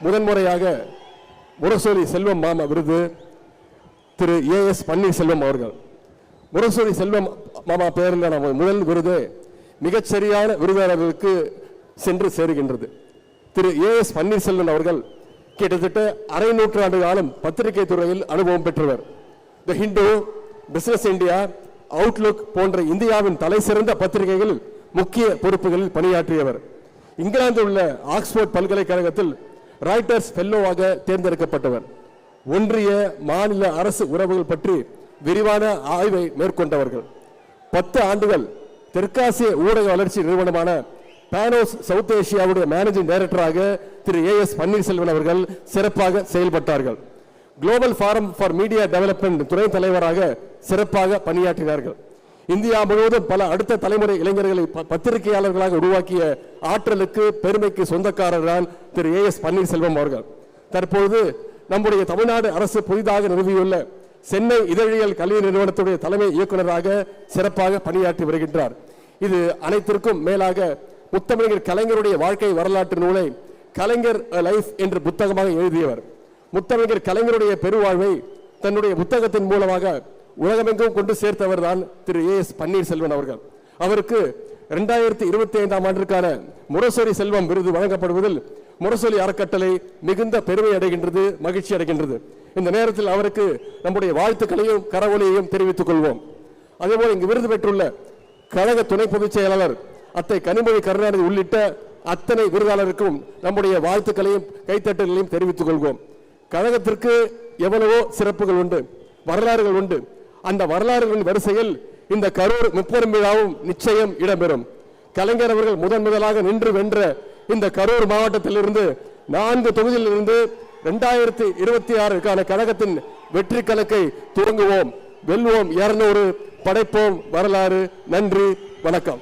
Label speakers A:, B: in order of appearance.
A: முதன்முறையாக முரசொலி செல்வம் மாமா விருது திரு ஏஎஸ் பன்னீர்செல்வம் அவர்கள். முரசொலி செல்வம் மாமா பெயரில் நம்ம முதல் விருது மிகச்சரியான விருதாளர்களுக்கு சென்று சேருகின்றது. திரு ஏஎஸ் பன்னீர்செல்வம் அவர்கள் கிட்டத்தட்ட அரை நூற்றாண்டு காலம் பத்திரிகை துறையில் அனுபவம் பெற்றவர். தி ஹிந்து, பிசினஸ் இந்தியா, அவுட்லுக் போன்ற இந்தியாவின் தலை சிறந்த பத்திரிகைகளில் முக்கிய பொறுப்புகளில் பணியாற்றியவர். இங்கிலாந்தில் உள்ள ஆக்ஸ்போர்ட் பல்கலைக்கழகத்தில் ராய்டர்ஸ் ஃபெல்லோவாக தேர்ந்தெடுக்கப்பட்டவர். ஒன்றிய மாநில அரசு உறவுகள் பற்றி விரிவான ஆய்வை மேற்கொண்டவர்கள். 10 ஆண்டுகள் தெற்காசிய ஊடக வளர்ச்சி நிறுவனமான பானோஸ் சவுத் ஏசியாவுடைய மேனேஜிங் டைரக்டராக திரு ஏஎஸ் பன்னீர்செல்வம் அவர்கள் சிறப்பாக செயல்பட்டார்கள். Global Forum for Media Development துணை தலைவராக சிறப்பாக பணியாற்றினார்கள். இந்தியா முழுவதும் பல அடுத்த தலைமுறை இளைஞர்களை பத்திரிகையாளர்களாக உருவாக்கிய ஆற்றலுக்கு பெருமைக்கு சொந்தக்காரர் தான் திரு ஏஎஸ் பன்னீர்செல்வம் அவர்கள். தற்போது நம்முடைய தமிழ்நாடு அரசு புதிதாக நிறுவியுள்ள சென்னை இதழியல் கல்வி நிறுவனத்துடைய தலைமை இயக்குநராக சிறப்பாக பணியாற்றி வருகின்றார். இது அனைத்திற்கும் மேலாக முத்தமிழர் கலைஞருடைய வாழ்க்கை வரலாற்று நூலை கலைஞர் லைஃப் என்ற புத்தகமாக எழுதியவர். முத்தமிழர் கலைஞருடைய பெருவாழ்வை தன்னுடைய புத்தகத்தின் மூலமாக உலகமெங்கும் கொண்டு சேர்த்தவர் தான் திரு ஏஎஸ் பன்னீர்செல்வம் அவர்கள். அவருக்கு 2025ஆம் ஆண்டிற்கான முரசொலி செல்வம் விருது வழங்கப்படுவதில் முரசொலி அறக்கட்டளை மிகுந்த பெருமை அடைகின்றது, மகிழ்ச்சி அடைகின்றது. இந்த நேரத்தில் அவருக்கு நம்முடைய வாழ்த்துக்களையும் கரவொலியையும் தெரிவித்துக் கொள்வோம். அதேபோல் இங்கு விருது பெற்றுள்ள கழக துணை பொதுச் செயலாளர் அத்தை கனிமொழி கருணாநிதி உள்ளிட்ட அத்தனை விருதாளருக்கும் நம்முடைய வாழ்த்துக்களையும் கைத்தட்டலையும் தெரிவித்துக் கொள்வோம். கழகத்திற்கு எவ்வளவோ சிறப்புகள் உண்டு, வரலாறுகள் உண்டு. அந்த வரலாறுகளின் வரிசையில் இந்த கரூர் முப்பெரும் விழாவும் நிச்சயம் இடம்பெறும். கலைஞர் அவர்கள் முதலாக நின்று வென்ற இந்த கரூர் மாவட்டத்திலிருந்து 4 தொகுதியிலிருந்து 2026க்கான கழகத்தின் வெற்றி கணக்கை துவங்குவோம். வெல்வோம் 200, படைப்போம் வரலாறு. நன்றி, வணக்கம்.